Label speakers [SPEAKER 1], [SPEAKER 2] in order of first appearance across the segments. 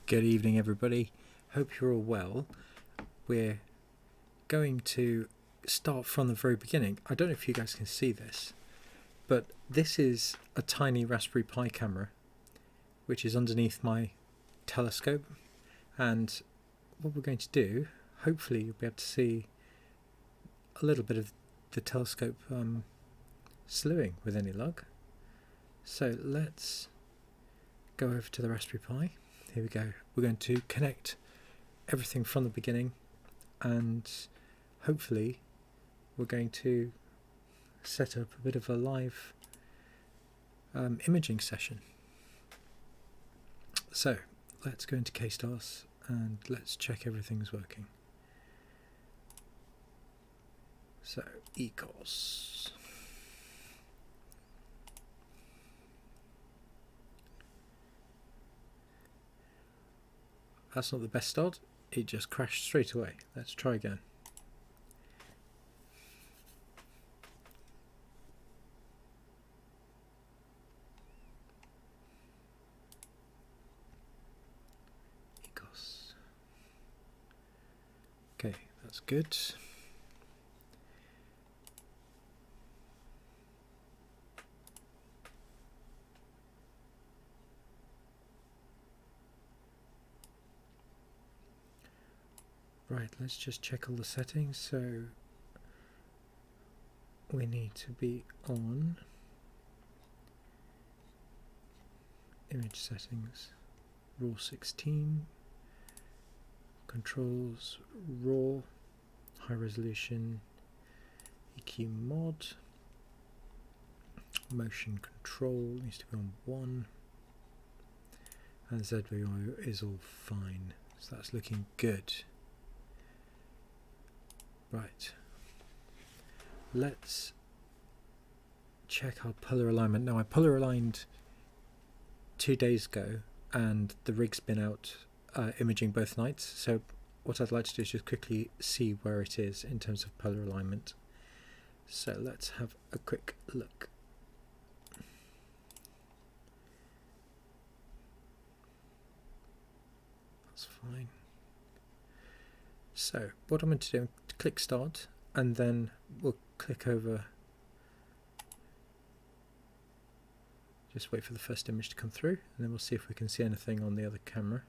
[SPEAKER 1] Good evening, everybody. Hope you're all well. We're going to start from the very beginning. I don't know if you guys can see this, but this is a tiny Raspberry Pi camera which is underneath my telescope, and what we're going to do, hopefully you'll be able to see a little bit of the telescope slewing with any luck. So let's go over to the Raspberry Pi. Here we go. We're going to connect everything from the beginning, and hopefully we're going to set up a bit of a live imaging session. So let's go into KStars and let's check everything's working. So equals. That's not the best start. It just crashed straight away. Let's try again. Equals. Okay, that's good. Right, let's just check all the settings. So we need to be on image settings, RAW 16, controls, RAW, high resolution, EQ mod, motion control needs to be on 1, and ZVO is all fine, so that's looking good. Right, let's check our polar alignment. Now I polar aligned 2 days ago and the rig's been out imaging both nights, so what I'd like to do is just quickly see where it is in terms of polar alignment. So let's have a quick look. That's fine. So what I'm going to do, click start, and then we'll click over, just wait for the first image to come through, and then we'll see if we can see anything on the other camera.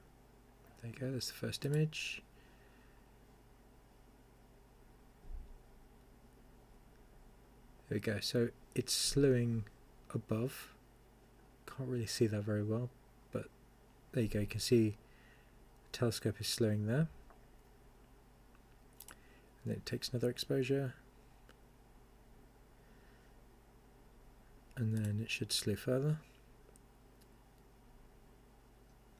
[SPEAKER 1] There you go, there's the first image. There we go, so it's slewing above. Can't really see that very well, but there you go, you can see the telescope is slewing there. And then it takes another exposure, and then it should slew further.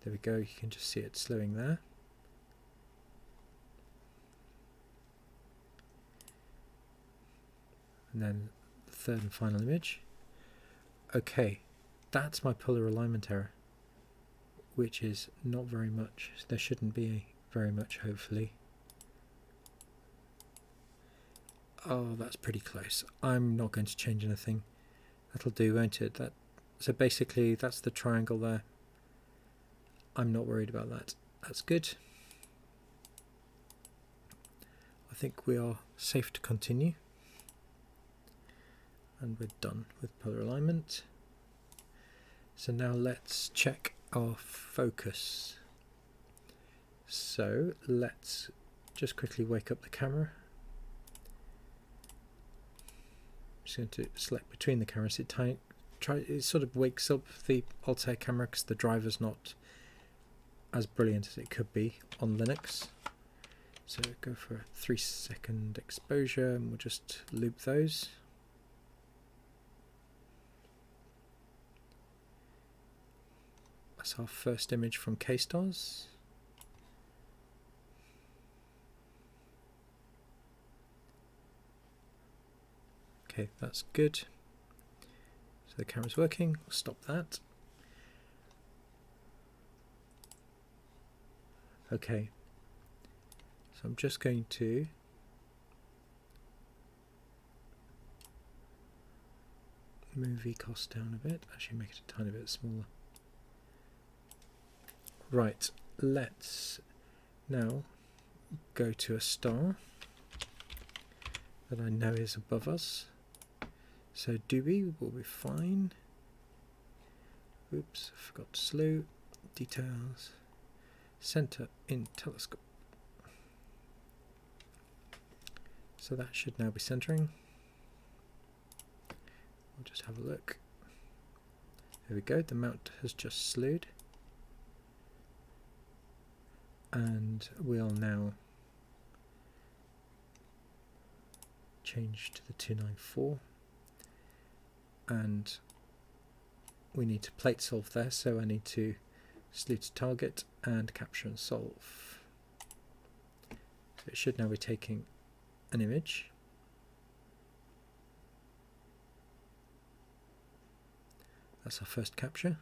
[SPEAKER 1] There we go, you can just see it slewing there. And then the third and final image. Okay, that's my polar alignment error, which is not very much. There shouldn't be very much, hopefully. Oh, that's pretty close. I'm not going to change anything. That'll do, won't it? So basically that's the triangle there. I'm not worried about that. That's good. I think we are safe to continue. And we're done with polar alignment. So now let's check our focus. So let's just quickly wake up the camera. Just going to select between the cameras. It sort of wakes up the Altair camera because the driver's not as brilliant as it could be on Linux. So go for a 3-second exposure, and we'll just loop those. That's our first image from KStars. Okay, that's good. So the camera's working. We'll stop that. Okay, so I'm just going to move VCOS down a bit, actually make it a tiny bit smaller. Right, let's now go to a star that I know is above us. So doobie will be fine. Oops, I forgot to slew. Details. Center in telescope. So that should now be centering. We'll just have a look. There we go, the mount has just slewed. And we'll now change to the 294. And we need to plate solve there, so I need to slew to target and capture and solve. So it should now be taking an image. That's our first capture.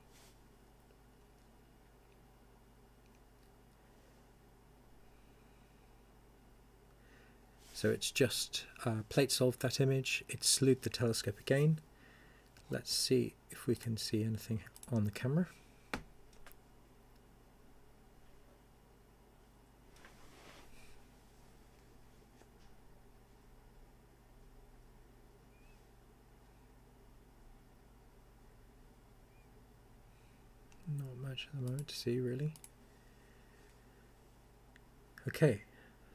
[SPEAKER 1] So it's just plate solved that image, it slewed the telescope again. Let's see if we can see anything on the camera. Not much at the moment to see, really. Okay,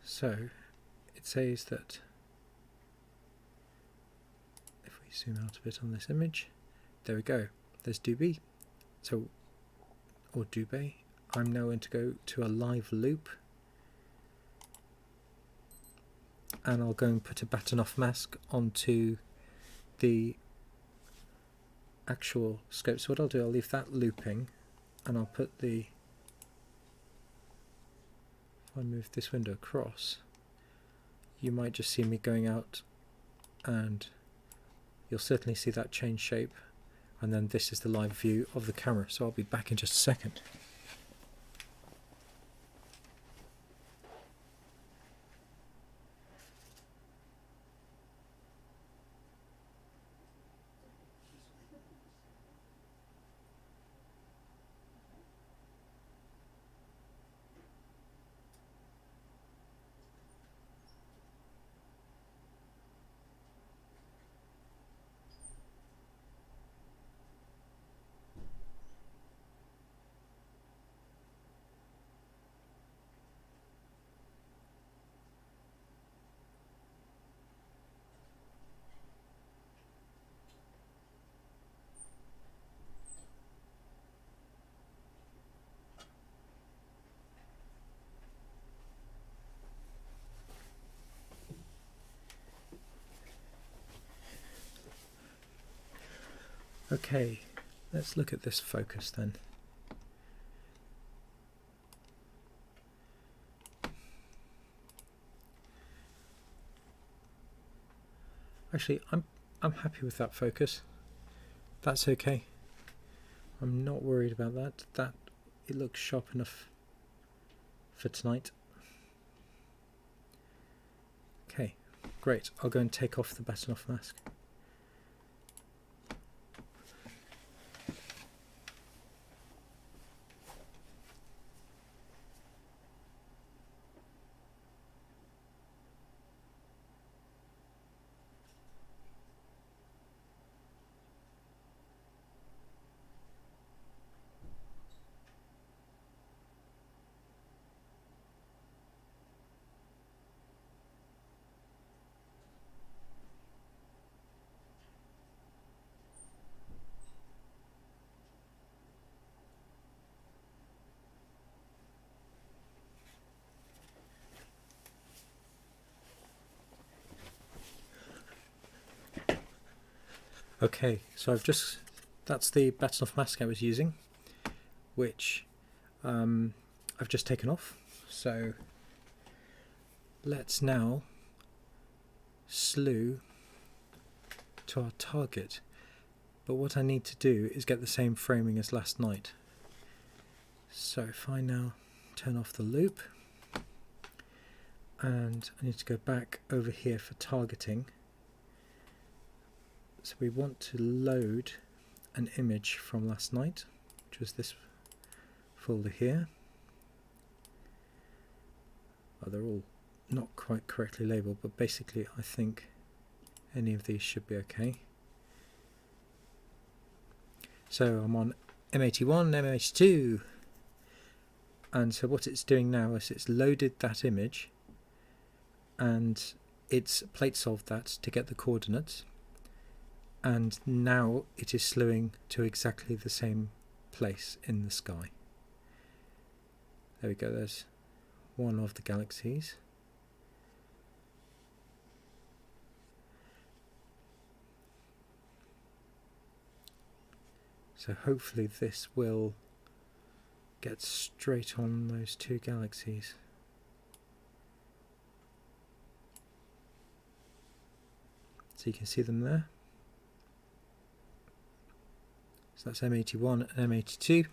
[SPEAKER 1] so it says that if we zoom out a bit on this image, there we go, there's doobie, so, or doobie. I'm now going to go to a live loop, and I'll go and put a batten-off mask onto the actual scope. So what I'll do, I'll leave that looping, and I'll put the, if I move this window across, you might just see me going out, and you'll certainly see that change shape, and then this is the live view of the camera. So I'll be back in just a second. Okay, let's look at this focus then. Actually, I'm happy with that focus. That's okay. I'm not worried about that. That it looks sharp enough for tonight. Okay, great. I'll go and take off the batten-off mask. Okay, so that's the batten-off mask I was using, which I've just taken off. So let's now slew to our target. But what I need to do is get the same framing as last night. So if I now turn off the loop, and I need to go back over here for targeting. So we want to load an image from last night, which was this folder here. Well, they're all not quite correctly labelled, but basically I think any of these should be okay. So I'm on M81 and M82, and so what it's doing now is it's loaded that image and it's plate solved that to get the coordinates, and now it is slewing to exactly the same place in the sky. There we go, there's one of the galaxies. So hopefully this will get straight on those two galaxies. So you can see them there. So that's M81 and M82.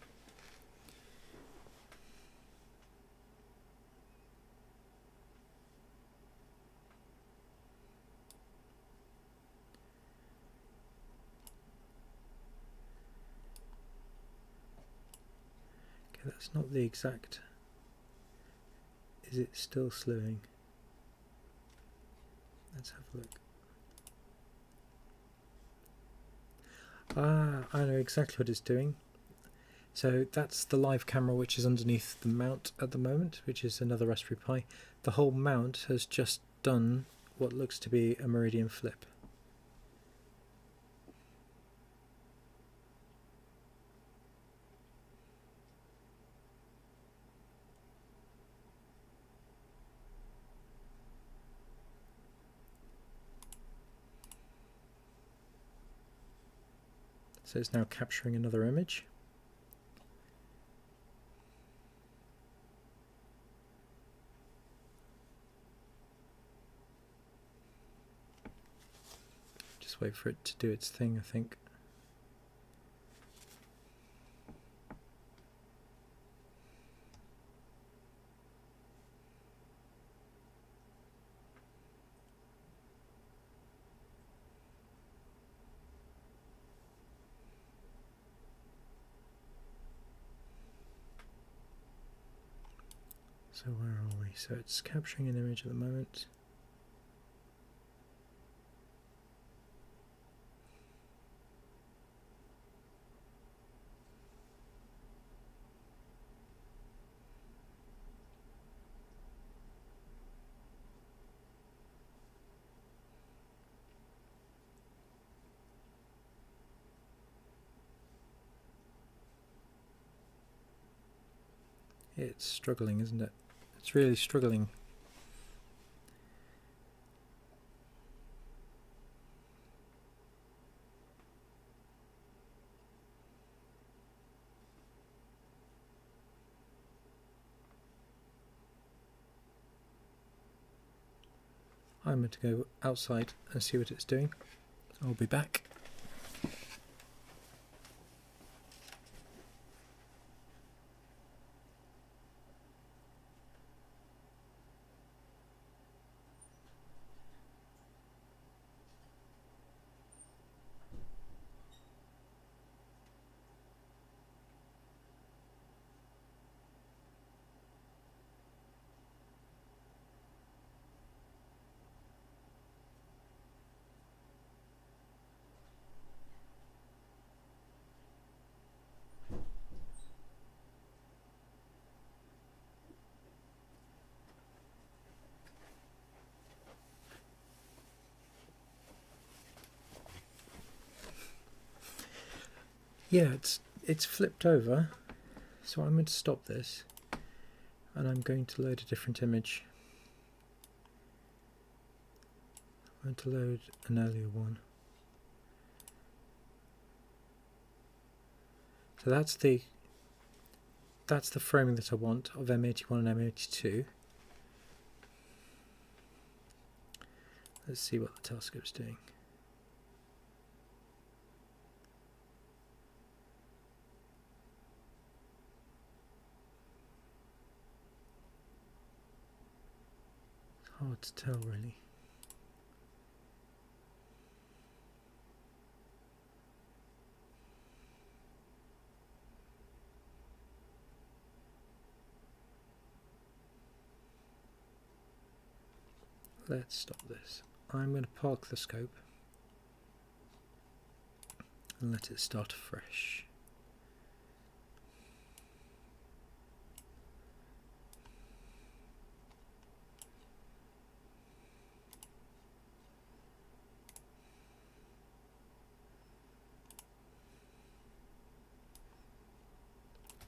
[SPEAKER 1] Okay, that's not the exact. Is it still slewing? Let's have a look. Ah, I know exactly what it's doing. So that's the live camera which is underneath the mount at the moment, which is another Raspberry Pi. The whole mount has just done what looks to be a meridian flip. So it's now capturing another image. Just wait for it to do its thing, I think. So where are we? So it's capturing an image at the moment. It's struggling, isn't it? It's really struggling. I'm going to go outside and see what it's doing. I'll be back. Yeah, it's flipped over, so I'm going to stop this and I'm going to load a different image. I'm going to load an earlier one. So that's the framing that I want of M81 and M82. Let's see what the telescope's doing. Hard to tell, really. let's stop this. I'm going to park the scope and let it start afresh.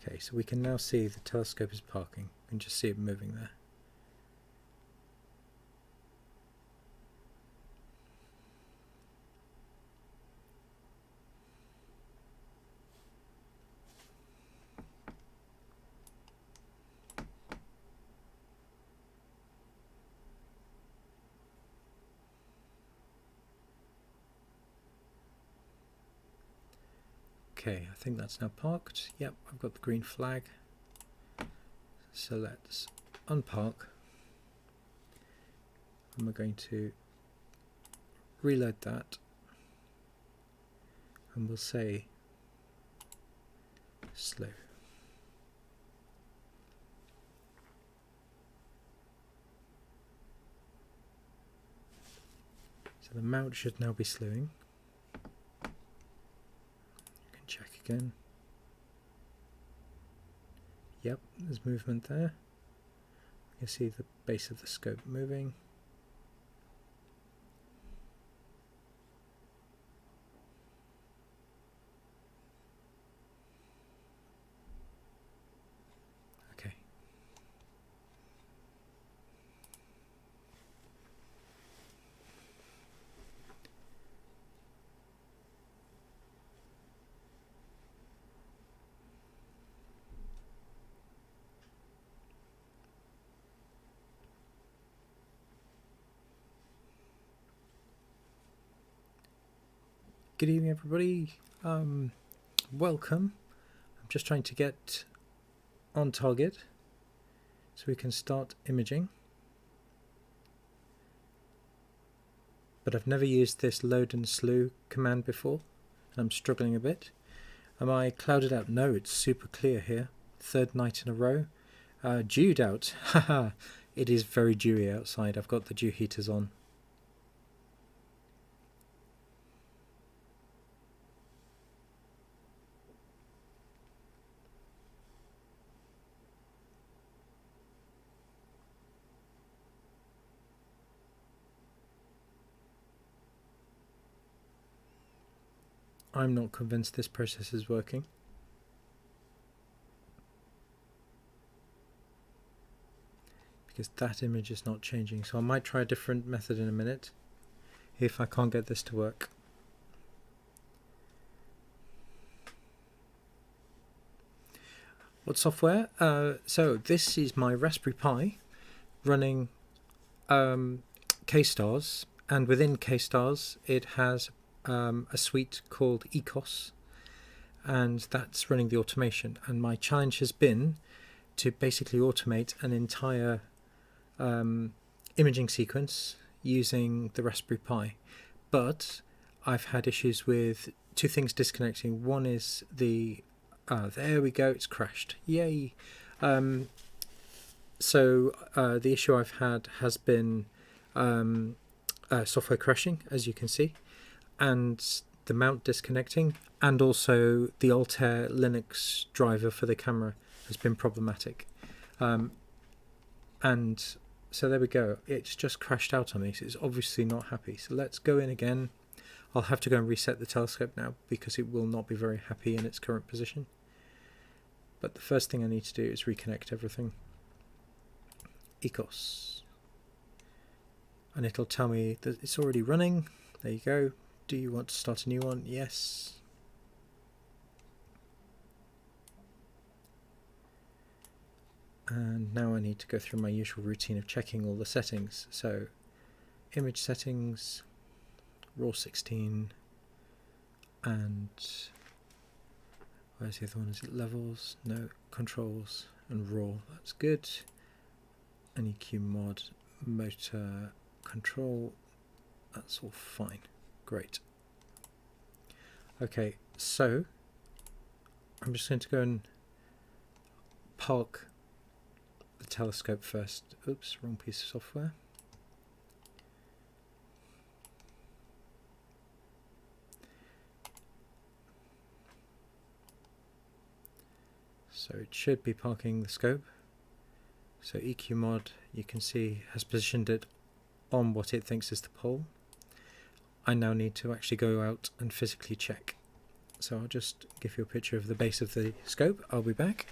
[SPEAKER 1] Okay, so we can now see the telescope is parking. You can just see it moving there. Okay, I think that's now parked. Yep, I've got the green flag. So let's unpark. And we're going to reload that. And we'll say slow. So the mount should now be slowing. Check again. Yep, there's movement there. You can see the base of the scope moving. Okay. Good evening, everybody. Welcome. I'm just trying to get on target so we can start imaging. But I've never used this load and slew command before, and I'm struggling a bit. Am I clouded out? No, it's super clear here. Third night in a row. Dewed out. Haha, it is very dewy outside. I've got the dew heaters on. I'm not convinced this process is working. Because that image is not changing. So I might try a different method in a minute if I can't get this to work. What software? So this is my Raspberry Pi running K-Stars, and within K-Stars it has a suite called ECOS, and that's running the automation. And my challenge has been to basically automate an entire imaging sequence using the Raspberry Pi, but I've had issues with two things disconnecting. One is the there we go, it's crashed, yay. So the issue I've had has been software crashing, as you can see, and the mount disconnecting, and also the Altair Linux driver for the camera has been problematic. And so there we go, it's just crashed out on me, so it's obviously not happy. So let's go in again. I'll have to go and reset the telescope now because it will not be very happy in its current position. But the first thing I need to do is reconnect everything. ECOS. And it'll tell me that it's already running. There you go. Do you want to start a new one? Yes. And now I need to go through my usual routine of checking all the settings. So, image settings, RAW 16, and where's the other one? Is it levels? No, controls and RAW. That's good. And EQ mod, motor control. That's all fine. Great. Okay, so I'm just going to go and park the telescope first. Oops, wrong piece of software. So it should be parking the scope. So EQ mod, you can see, has positioned it on what it thinks is the pole. I now need to actually go out and physically check. So I'll just give you a picture of the base of the scope. I'll be back.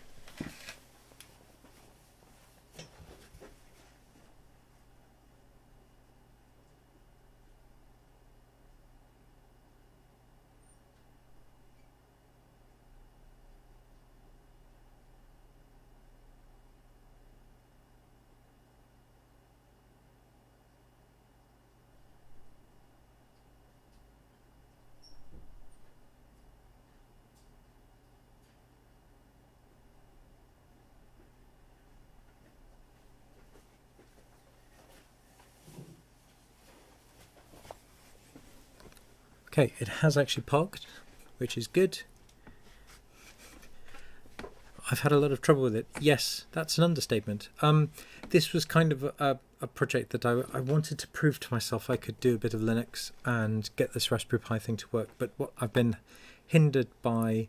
[SPEAKER 1] Okay, it has actually parked, which is good. I've had a lot of trouble with it. Yes, that's an understatement. This was kind of a project that I wanted to prove to myself I could do a bit of Linux and get this Raspberry Pi thing to work. But what I've been hindered by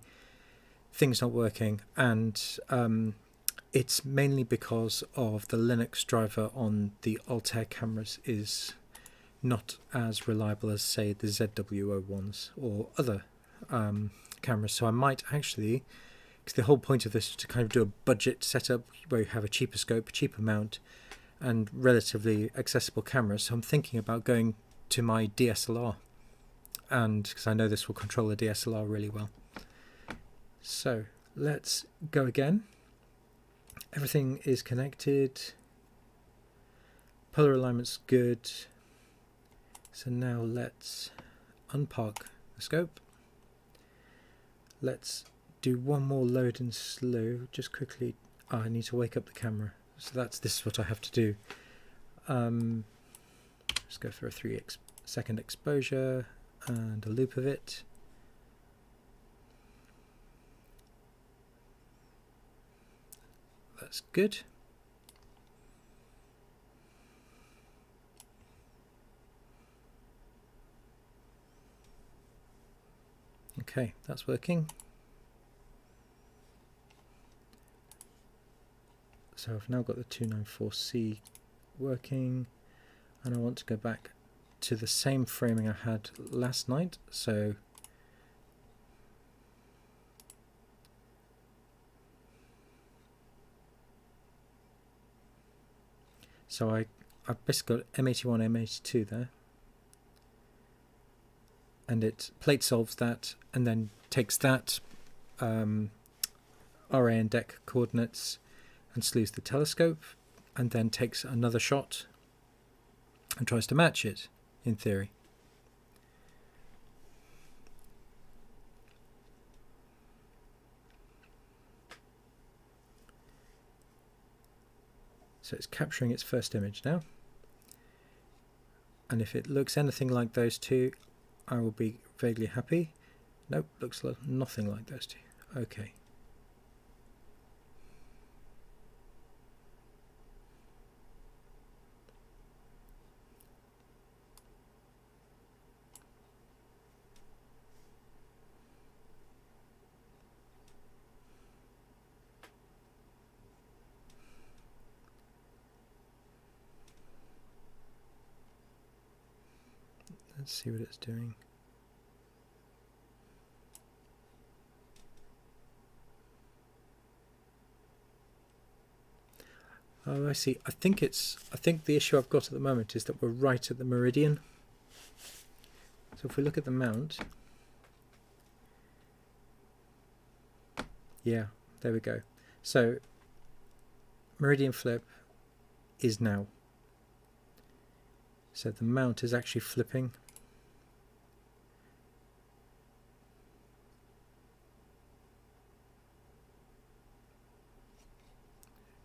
[SPEAKER 1] things not working, and it's mainly because of the Linux driver on the Altair cameras is not as reliable as, say, the ZW01s or other cameras. So I might actually, because the whole point of this is to kind of do a budget setup where you have a cheaper scope, cheaper mount, and relatively accessible cameras. So I'm thinking about going to my DSLR, and because I know this will control the DSLR really well. So let's go again. Everything is connected. Polar alignment's good. So now let's unpark the scope. Let's do one more load and slow. Just quickly, I need to wake up the camera. So this is what I have to do. Let's go for a 3-second exposure and a loop of it. That's good. Okay, that's working. So I've now got the 294C working, and I want to go back to the same framing I had last night. So I've basically got M81 and M82 there, and it plate solves that and then takes that RA and deck coordinates and slews the telescope, and then takes another shot and tries to match it, in theory. So it's capturing its first image now, and if it looks anything like those two, I will be vaguely happy. Nope, looks nothing like those two. Okay. Let's see what it's doing. Oh, I see. I think the issue I've got at the moment is that we're right at the meridian. So if we look at the mount, yeah, there we go. So meridian flip is now. So the mount is actually flipping.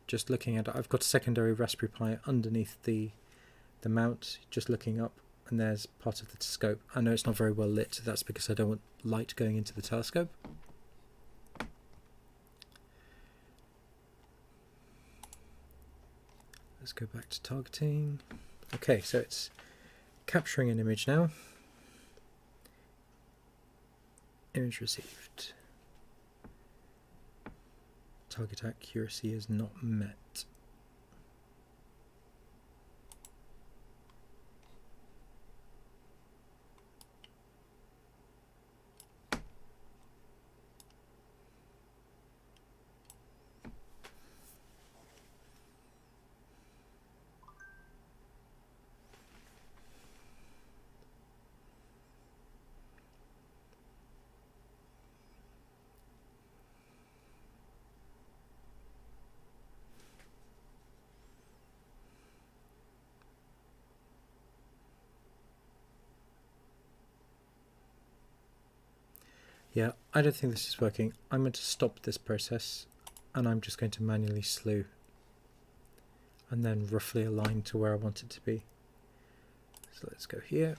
[SPEAKER 1] Just looking at it, I've got a secondary Raspberry Pi underneath the mount, just looking up, and there's part of the scope. I know it's not very well lit, so that's because I don't want light going into the telescope. Let's go back to targeting. Okay, so it's capturing an image now. Image received. Target accuracy is not met. Yeah, I don't think this is working. I'm going to stop this process and I'm just going to manually slew and then roughly align to where I want it to be. So let's go here,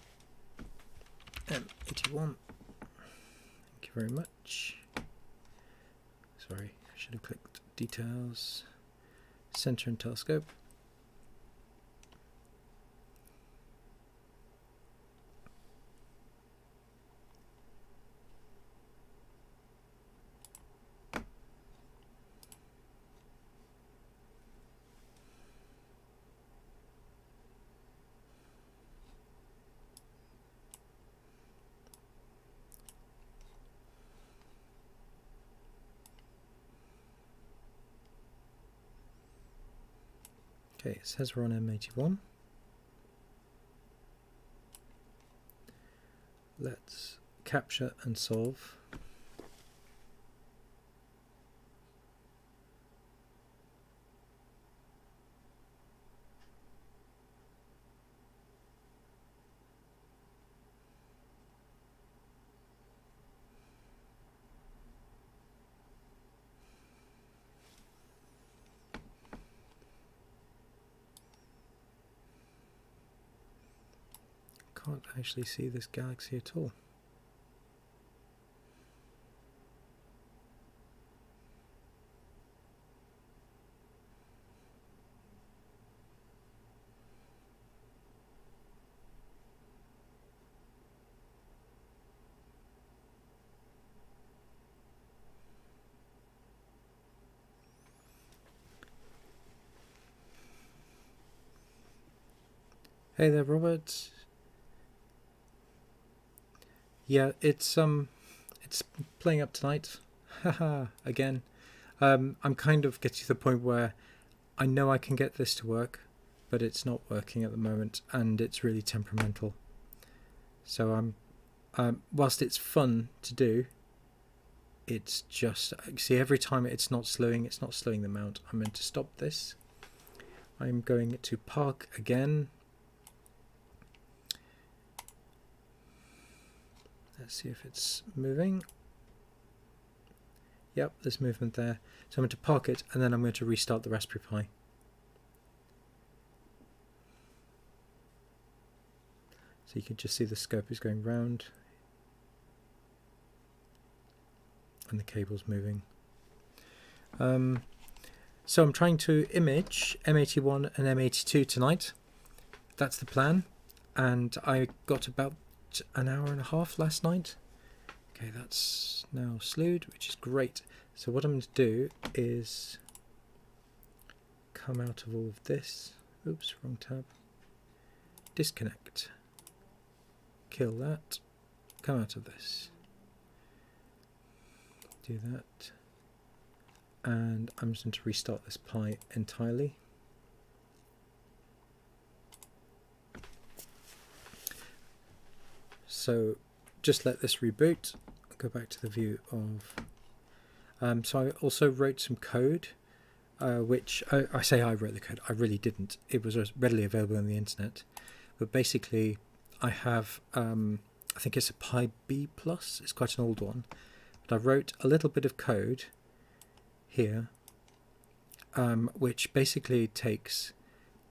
[SPEAKER 1] M81, thank you very much. Sorry, I should have clicked details, center and telescope. Okay, it says we're on M81. Let's capture and solve. Can't actually see this galaxy at all. Hey there, Robert. Yeah, it's playing up tonight. Haha, again. I'm kind of getting to the point where I know I can get this to work, but it's not working at the moment, and it's really temperamental. So whilst it's fun to do, it's just, see, every time it's not slowing the mount. I'm going to stop this. I'm going to park again. Let's see if it's moving. Yep, there's movement there. So I'm going to park it and then I'm going to restart the Raspberry Pi. So you can just see the scope is going round and the cable's moving. So I'm trying to image M81 and M82 tonight. That's the plan. And I got about an hour and a half last night. Okay, that's now slewed, which is great. So what I'm going to do is come out of all of this. Oops, wrong tab. Disconnect. Kill that. Come out of this. Do that. And I'm just going to restart this Pi entirely. So just let this reboot. I'll go back to the view of... so I also wrote some code, which I say I wrote the code. I really didn't. It was readily available on the internet. But basically, I have, I think it's a Pi B+. It's quite an old one. But I wrote a little bit of code here, which basically takes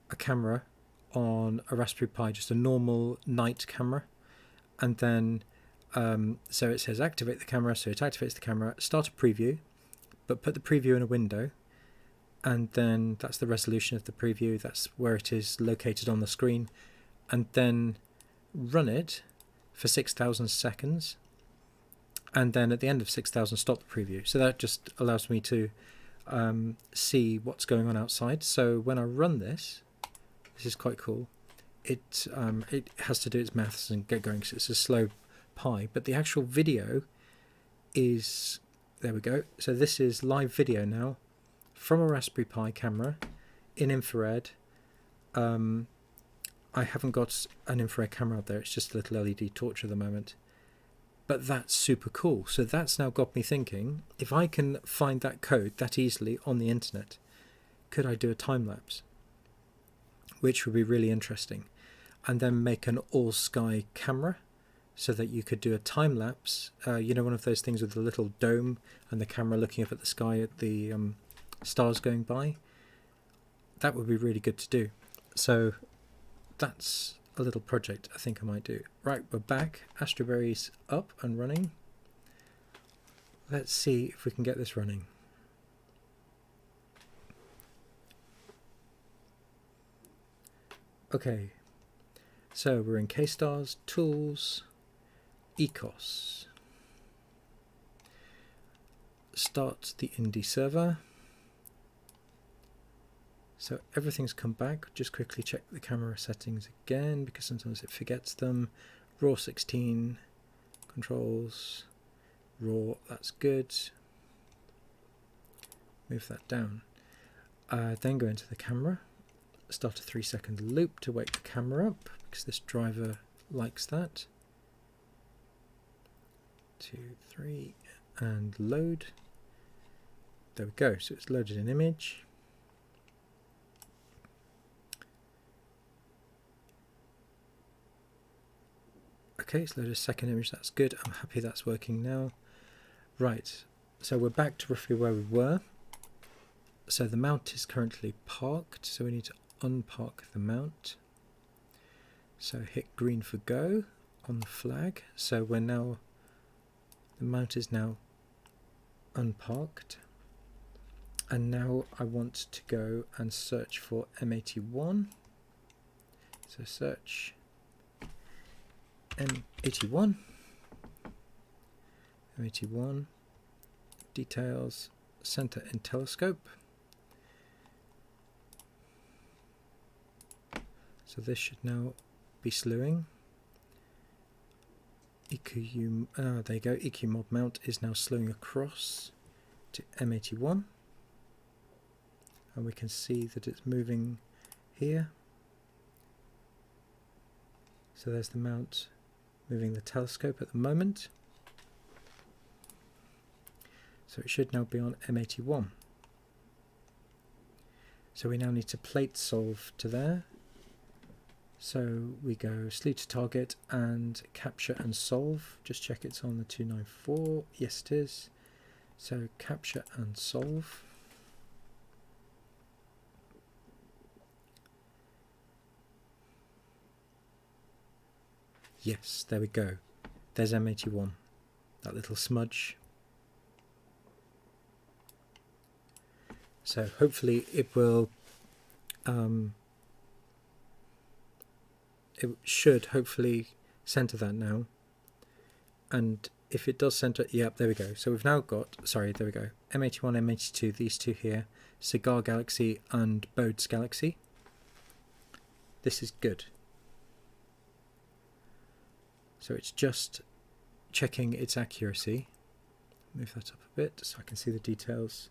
[SPEAKER 1] a camera on a Raspberry Pi, just a normal night camera. And then, so it says activate the camera, so it activates the camera, start a preview, but put the preview in a window, and then that's the resolution of the preview, that's where it is located on the screen, and then run it for 6,000 seconds, and then at the end of 6,000 stop the preview. So that just allows me to see what's going on outside. So when I run this is quite cool. It has to do its maths and get going, so it's a slow Pi, but the actual video is, there we go. So this is live video now from a Raspberry Pi camera in infrared. I haven't got an infrared camera out there, it's just a little LED torch at the moment. But that's super cool. So that's now got me thinking, if I can find that code that easily on the internet, could I do a time lapse? Which would be really interesting. And then make an all sky camera so that you could do a time lapse. You know, one of those things with the little dome and the camera looking up at the sky at the stars going by. That would be really good to do. So that's a little project I think I might do. Right, we're back. Astroberry's up and running. Let's see if we can get this running. Okay, so we're in K-Stars, Tools, Ecos. Start the Indy server. So everything's come back. Just quickly check the camera settings again because sometimes it forgets them. RAW 16, controls, RAW, that's good. Move that down. Then go into the camera. Start a 3-second loop to wake the camera up because this driver likes that. 2, 3, and load. There we go. So it's loaded an image. Okay, it's loaded a second image. That's good. I'm happy that's working now. Right. So we're back to roughly where we were. So the mount is currently parked. So we need to unpark the mount. So hit green for go on the flag. So we're now, the mount is now unparked. And now I want to go and search for M81. So search M81. M81 details, center in telescope. So this should now be slewing. EQ, there you go, EQ mod mount is now slewing across to M81. And we can see that it's moving here. So there's the mount moving the telescope at the moment. So it should now be on M81. So we now need to plate solve to there. So we go slew to target and capture and solve. Just check it's on the 294. Yes, it is. So capture and solve. Yes, there we go. There's M81. That little smudge. So hopefully it will, it should hopefully center that now. And if it does center, yep, there we go. So we've now got, sorry, there we go. M81, M82, these two here, Cigar Galaxy and Bode's Galaxy. This is good. So it's just checking its accuracy. Move that up a bit so I can see the details.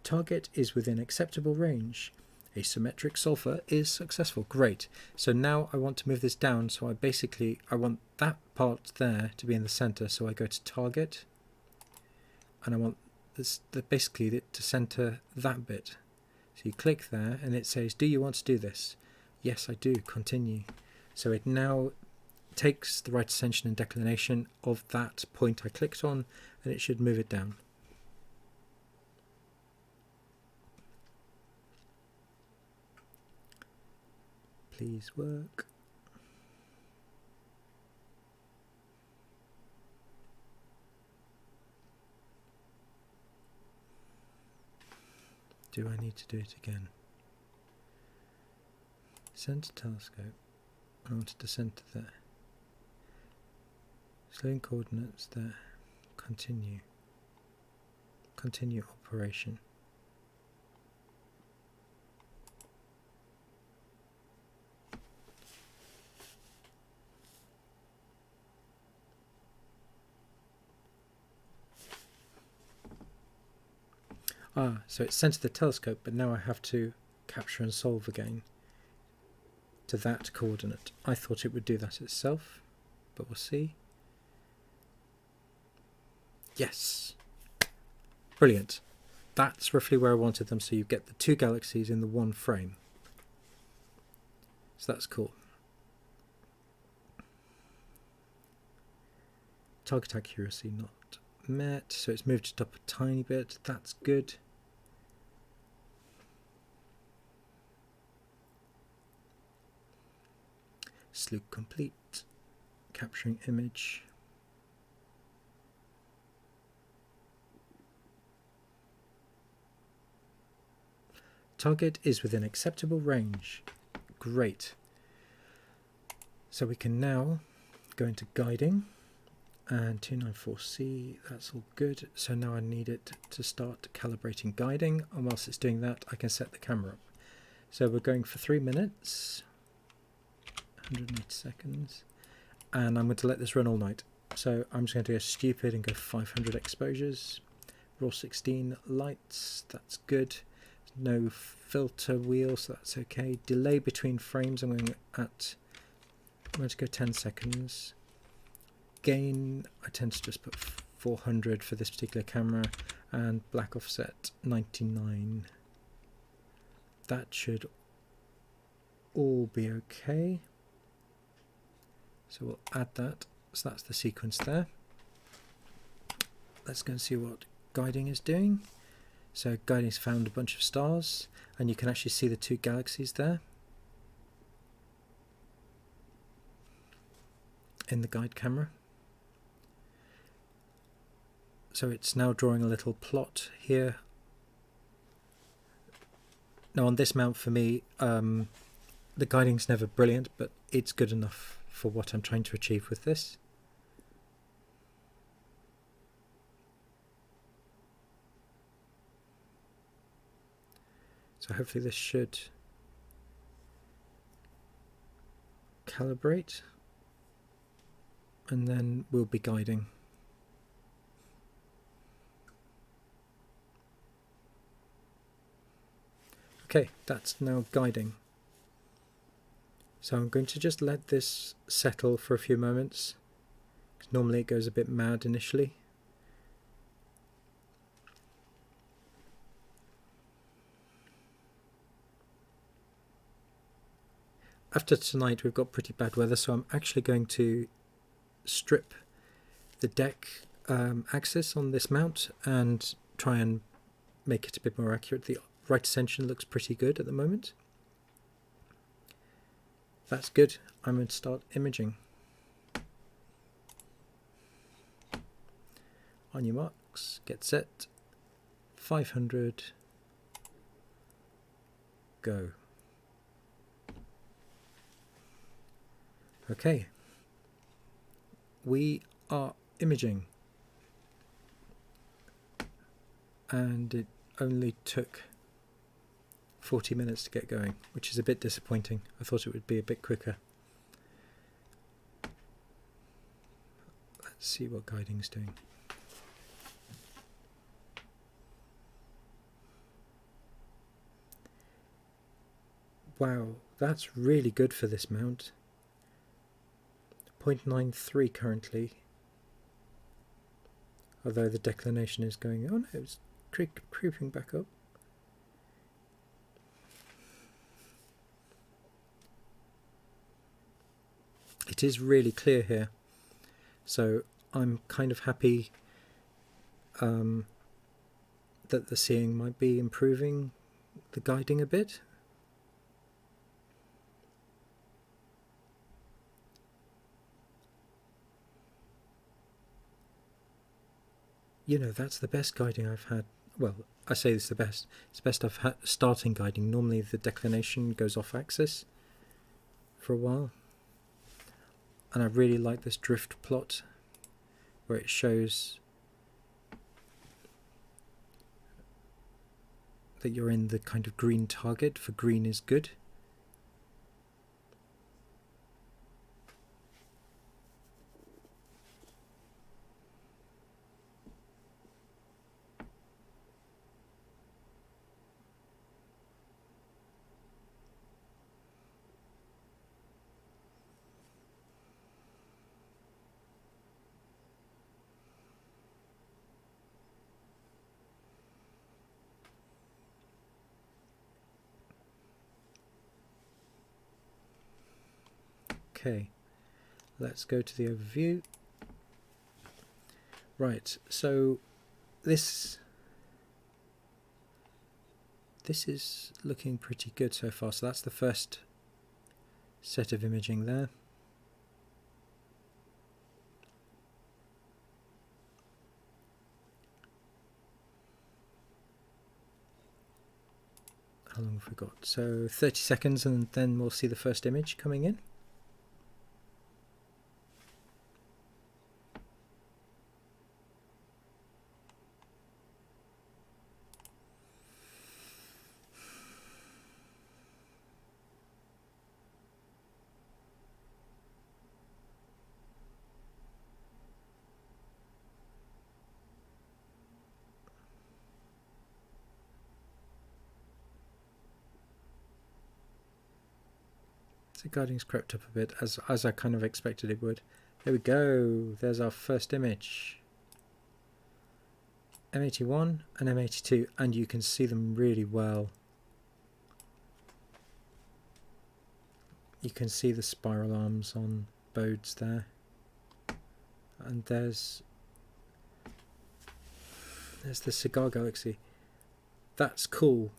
[SPEAKER 1] Target is within acceptable range. Asymmetric sulfur is successful. Great. So now I want to move this down. So I want that part there to be in the center. So I go to target and I want this basically to center that bit. So you click there and it says, do you want to do this? Yes, I do. Continue. So it now takes the right ascension and declination of that point I clicked on and it should move it down. Please work. Do I need to do it again? Center telescope. I wanted to center there. Slowing coordinates there. Continue. Continue operation. So it's centered the telescope, but now I have to capture and solve again to that coordinate. I thought it would do that itself, but we'll see. Yes, brilliant. That's roughly where I wanted them, so you get the two galaxies in the one frame. So that's cool. Target accuracy not met, so it's moved it up a tiny bit. That's good. Sloop complete. Capturing image. Target is within acceptable range. Great. So we can now go into guiding and 294C, that's all good. So now I need it to start calibrating guiding, and whilst it's doing that I can set the camera up. So we're going for 3 minutes, 180 seconds, and I'm going to let this run all night. So I'm just going to go stupid and go 500 exposures, raw 16 lights, that's good. No filter wheel, so that's okay. Delay between frames, I'm going to go 10 seconds. Gain, I tend to just put 400 for this particular camera, and black offset 99. That should all be okay. So we'll add that. So that's the sequence there. Let's go and see what guiding is doing. So guiding's found a bunch of stars, and you can actually see the two galaxies there in the guide camera. So it's now drawing a little plot here. Now on this mount for me, the guiding's never brilliant, but it's good enough for what I'm trying to achieve with this. So hopefully this should calibrate, and then we'll be guiding. Okay, that's now guiding. So I'm going to just let this settle for a few moments, because normally it goes a bit mad initially. After tonight we've got pretty bad weather, so I'm actually going to strip the deck axis on this mount and try and make it a bit more accurate. The right ascension looks pretty good at the moment. That's good. I'm going to start imaging. On your marks, get set, 500, go. Okay, we are imaging, and it only took 40 minutes to get going, which is a bit disappointing. I thought it would be a bit quicker. Let's see what guiding's doing. Wow, that's really good for this mount. 0.93 currently, although the declination is going, oh no, it's creeping back up. It is really clear here, so I'm kind of happy that the seeing might be improving the guiding a bit. You know, that's the best guiding I've had. Well, I say it's the best. It's the best I've had starting guiding. Normally the declination goes off axis for a while. And I really like this drift plot where it shows that you're in the kind of green target, for green is good. Okay, let's go to the overview. Right, so this is looking pretty good so far. So that's the first set of imaging there. How long have we got? So 30 seconds and then we'll see the first image coming in. The guiding's crept up a bit, as I kind of expected it would. There we go, there's our first image. M81 and M82, and you can see them really well. You can see the spiral arms on bodes there. And there's the cigar galaxy. That's cool.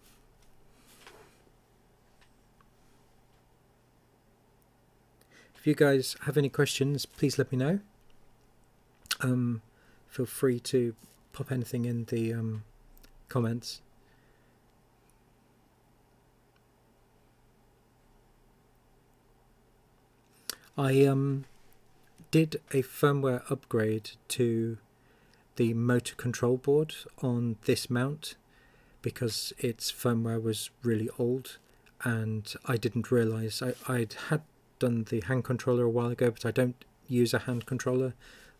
[SPEAKER 1] If you guys have any questions, please let me know. Feel free to pop anything in the comments. I did a firmware upgrade to the motor control board on this mount because its firmware was really old, and I didn't realise I'd had done the hand controller a while ago, but I don't use a hand controller.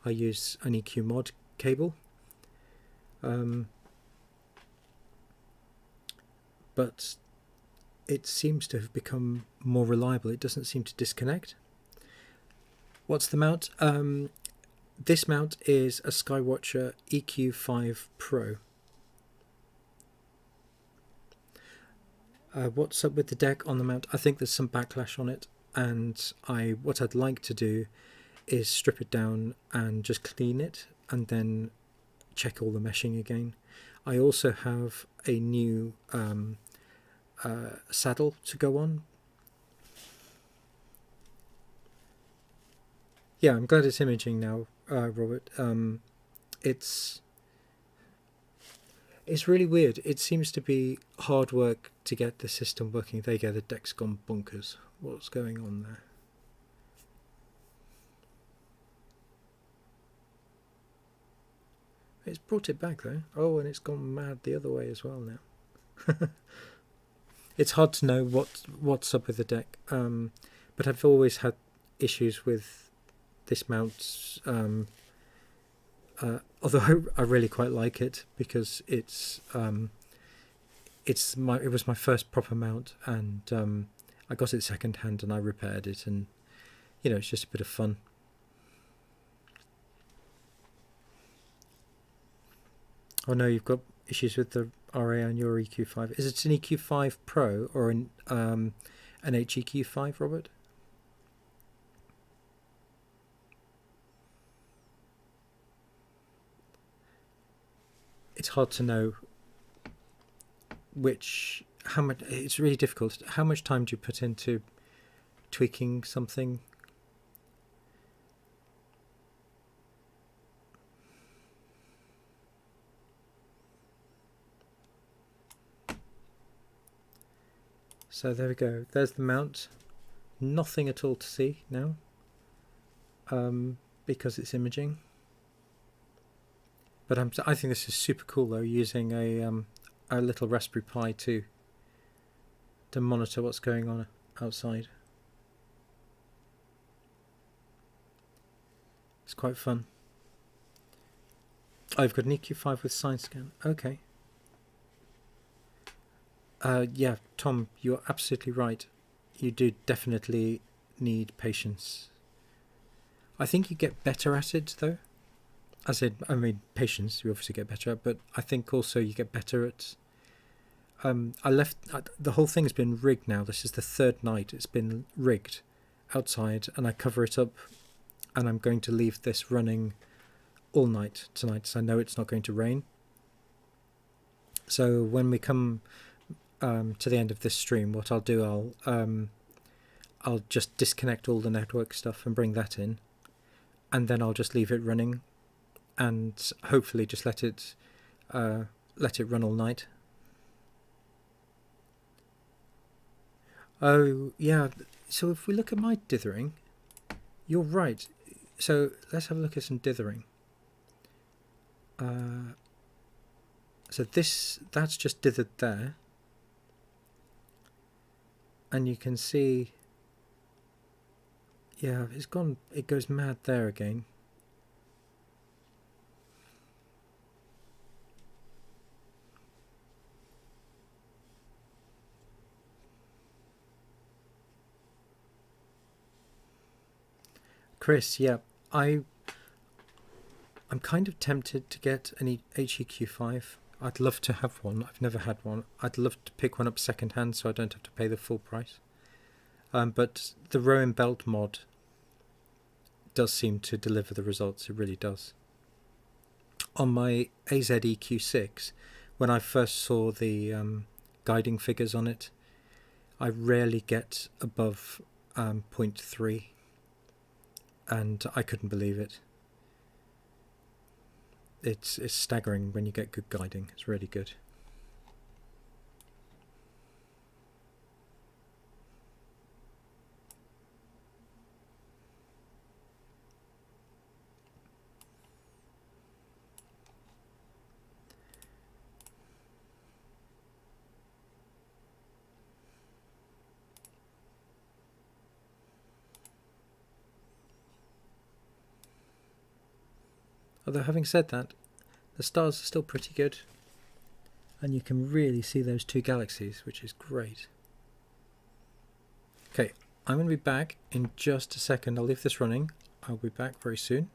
[SPEAKER 1] I use an EQ mod cable. But it seems to have become more reliable. It doesn't seem to disconnect. What's the mount? This mount is a Skywatcher EQ5 Pro. What's up with the deck on the mount? I think there's some backlash on it, and what I'd like to do is strip it down and just clean it and then check all the meshing again. I also have a new saddle to go on. Yeah, I'm glad it's imaging now, Robert. It's really weird. It seems to be hard work to get the system working. There you go, the deck's gone bonkers. What's going on there? It's brought it back though. Oh, and it's gone mad the other way as well now. It's hard to know what's up with the deck, but I've always had issues with this mount. Although I really quite like it because it was my first proper mount, and I got it second hand and I repaired it, and you know, it's just a bit of fun. Oh no, you've got issues with the RA on your EQ5. Is it an EQ5 Pro or an HEQ5, Robert? It's hard to know how much. It's really difficult. How much time do you put into tweaking something? So there we go. There's the mount. Nothing at all to see now, because it's imaging. But I think this is super cool though, using a little Raspberry Pi to monitor what's going on outside. It's quite fun. I've got an EQ5 with side scan. Okay. Yeah, Tom, you're absolutely right. You do definitely need patience. I think you get better at it though. I mean, patience you obviously get better at, but I think also you get better at... the whole thing's been rigged now. This is the third night it's been rigged, outside and I cover it up, and I'm going to leave this running all night tonight, so I know it's not going to rain. So when we come to the end of this stream, what I'll do, I'll just disconnect all the network stuff and bring that in, and then I'll just leave it running, and hopefully just let it run all night. Oh yeah, so if we look at my dithering, you're right. So let's have a look at some dithering. So that's just dithered there, and you can see, yeah, it goes mad there again. Chris, yeah, I'm kind of tempted to get an HEQ5. I'd love to have one. I've never had one. I'd love to pick one up second hand so I don't have to pay the full price. But the Rowan belt mod does seem to deliver the results. It really does. On my AZEQ6, when I first saw the guiding figures on it, I rarely get above 0.3, and I couldn't believe it. It's staggering when you get good guiding. It's really good. Although having said that, the stars are still pretty good, and you can really see those two galaxies, which is great. Okay, I'm going to be back in just a second. I'll leave this running. I'll be back very soon.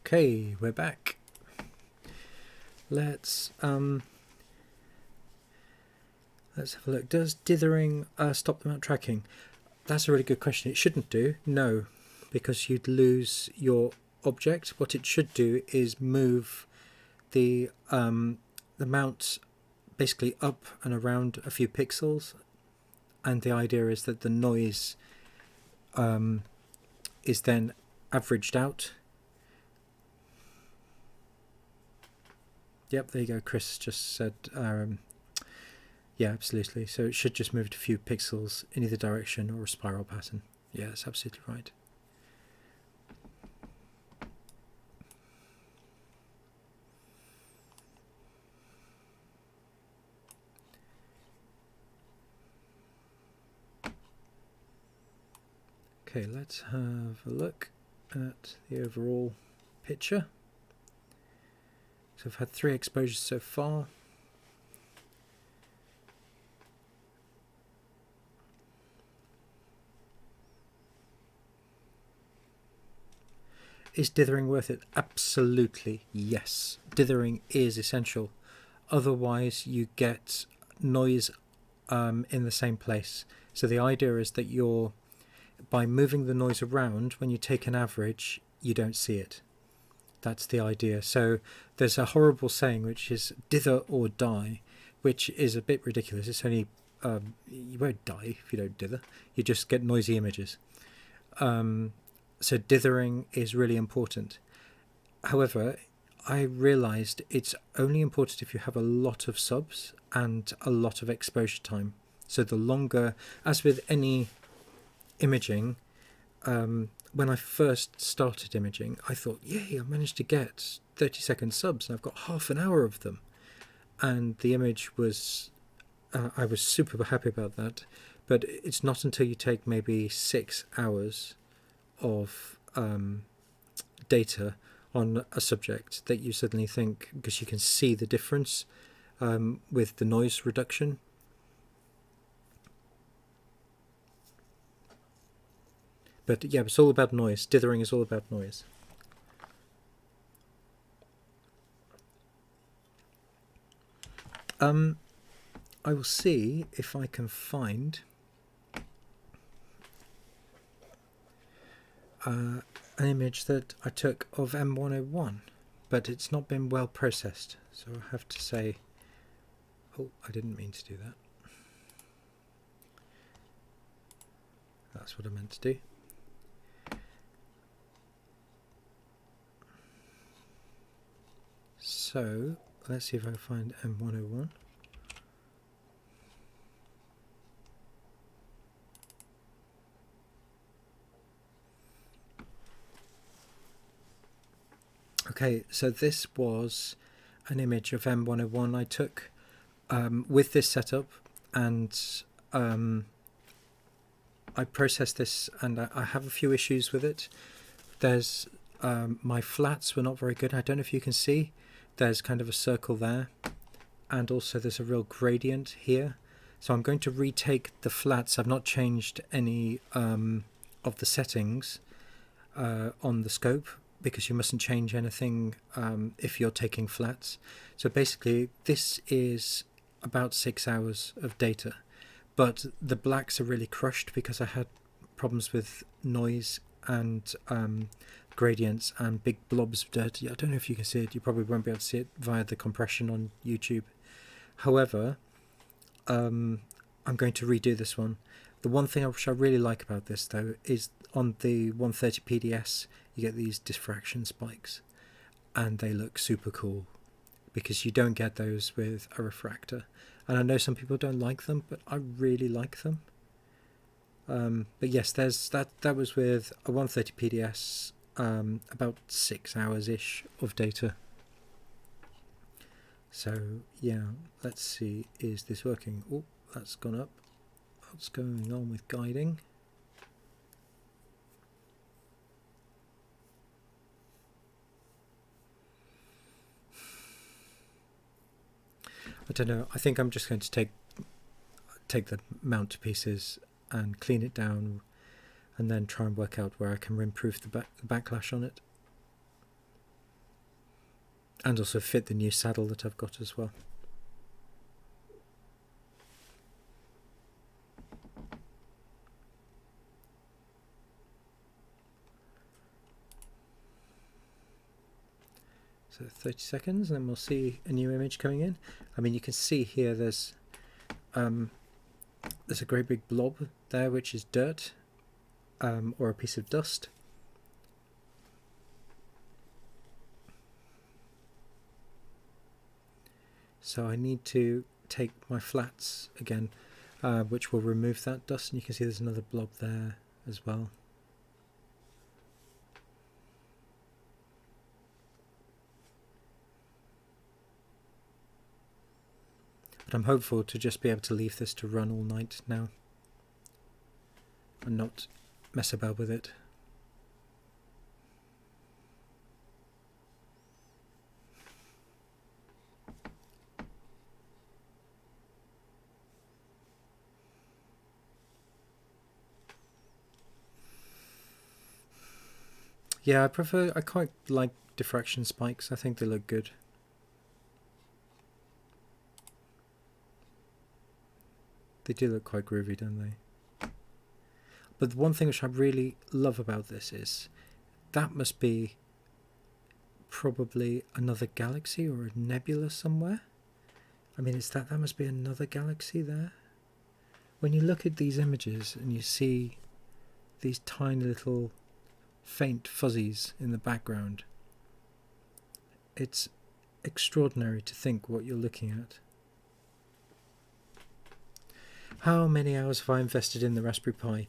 [SPEAKER 1] Okay, we're back. Let's have a look. Does dithering stop the mount tracking? That's a really good question. It shouldn't do, no, because you'd lose your object. What it should do is move the mount basically up and around a few pixels, and the idea is that the noise is then averaged out. Yep, there you go. Chris just said, yeah, absolutely. So it should just move it a few pixels in either direction or a spiral pattern. Yeah, that's absolutely right. Okay, let's have a look at the overall picture. So I've had 3 exposures so far. Is dithering worth it? Absolutely yes. Dithering is essential. Otherwise you get noise in the same place. So the idea is that by moving the noise around, when you take an average, you don't see it. That's the idea. So there's a horrible saying which is dither or die, which is a bit ridiculous. It's only you won't die if you don't dither. You just get noisy images. So dithering is really important. However, I realized it's only important if you have a lot of subs and a lot of exposure time. So the longer, as with any imaging, when I first started imaging, I thought, yay, I managed to get 30-second subs and I've got half an hour of them. And the image was, I was super happy about that. But it's not until you take maybe 6 hours of data on a subject that you suddenly think, because you can see the difference with the noise reduction. But yeah, it's all about noise. Dithering is all about noise. I will see if I can find an image that I took of M101, but it's not been well processed, so I have to say, oh, I didn't mean to do that. That's what I meant to do. So let's see if I can find M101. Okay, so this was an image of M101 I took with this setup, and I processed this, and I have a few issues with it. There's my flats were not very good. I don't know if you can see. There's kind of a circle there, and also there's a real gradient here. So I'm going to retake the flats. I've not changed any of the settings on the scope, because you mustn't change anything if you're taking flats. So basically this is about 6 hours of data, but the blacks are really crushed because I had problems with noise and gradients and big blobs of dirt. I don't know if you can see it. You probably won't be able to see it via the compression on YouTube. However, I'm going to redo this one. The one thing which I really like about this though is on the 130 PDS you get these diffraction spikes, and they look super cool because you don't get those with a refractor. And I know some people don't like them, but I really like them. But yes, there's that was with a 130 PDS, about 6 hours ish of data. So yeah, let's see, is this working? Oh, that's gone up. What's going on with guiding? I don't know. I think I'm just going to take the mount to pieces and clean it down, and then try and work out where I can improve the backlash on it, and also fit the new saddle that I've got as well. So 30 seconds, and then we'll see a new image coming in. I mean, you can see here there's a great big blob there, which is dirt or a piece of dust. So I need to take my flats again, which will remove that dust, and you can see there's another blob there as well. But I'm hopeful to just be able to leave this to run all night now and not mess about with it. Yeah, I quite like diffraction spikes. I think they look good. They do look quite groovy, don't they? But the one thing which I really love about this is that must be probably another galaxy or a nebula somewhere. I mean, that must be another galaxy there. When you look at these images and you see these tiny little faint fuzzies in the background, it's extraordinary to think what you're looking at. How many hours have I invested in the Raspberry Pi?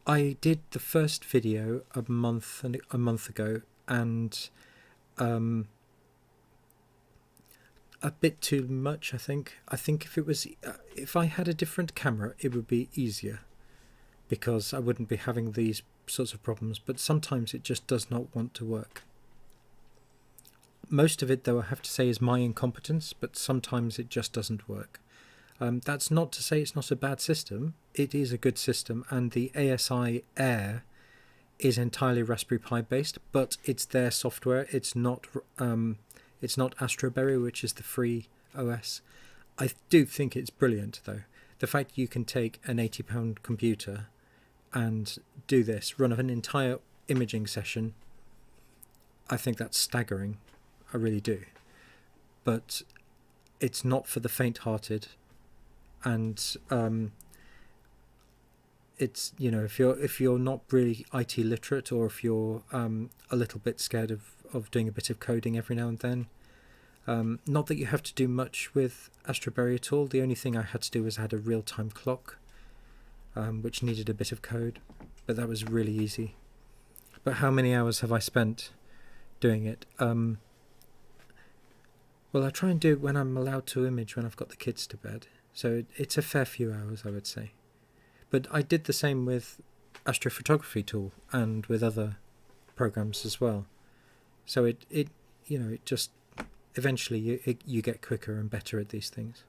[SPEAKER 1] I did the first video a month ago, and a bit too much, I think. I think if I had a different camera, it would be easier, because I wouldn't be having these sorts of problems, but sometimes it just does not want to work. Most of it, though, I have to say is my incompetence, but sometimes it just doesn't work. That's not to say it's not a bad system. It is a good system, and the ASI Air is entirely Raspberry Pi based, but it's their software. It's not Astroberry, which is the free OS. I do think it's brilliant, though. The fact you can take an £80 computer and do this, run an entire imaging session, I think that's staggering. I really do. But it's not for the faint-hearted, and it's, you know, if you're not really IT literate, or if you're a little bit scared of doing a bit of coding every now and then, not that you have to do much with Astroberry at all. The only thing I had to do was add a real-time clock, which needed a bit of code, but that was really easy. But how many hours have I spent doing it? Well, I try and do it when I'm allowed to image, when I've got the kids to bed. So it's a fair few hours, I would say. But I did the same with Astrophotography Tool and with other programs as well. So it you know, it just eventually you get quicker and better at these things.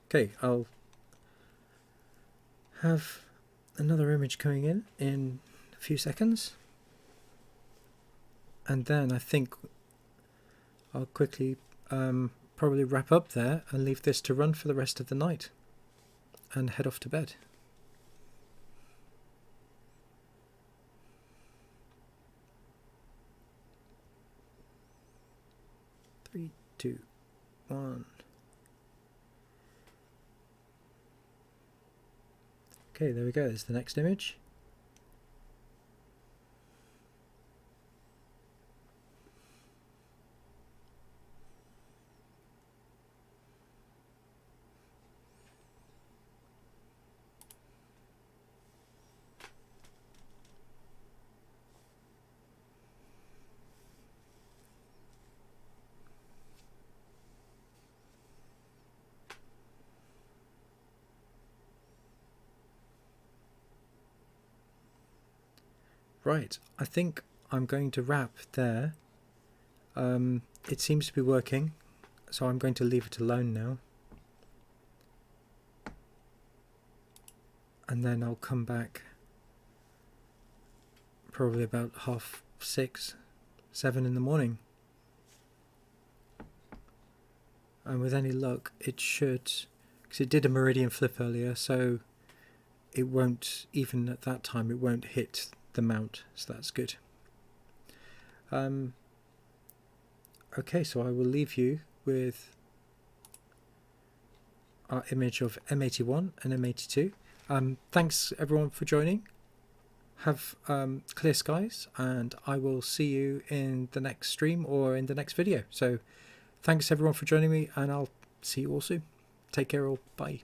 [SPEAKER 1] Okay, I'll have another image coming in a few seconds, and then I think I'll quickly probably wrap up there and leave this to run for the rest of the night and head off to bed. 3, 2, 1. Okay, there we go. There's the next image. Right, I think I'm going to wrap there. It seems to be working, so I'm going to leave it alone now. And then I'll come back probably about 6:30, 7 in the morning. And with any luck, it should, because it did a meridian flip earlier, so it won't, even at that time, it won't hit the mount, so that's good. Okay, so I will leave you with our image of M81 and M82. Thanks everyone for joining. Have clear skies, and I will see you in the next stream or in the next video. So thanks everyone for joining me, and I'll see you all soon. Take care all. Bye.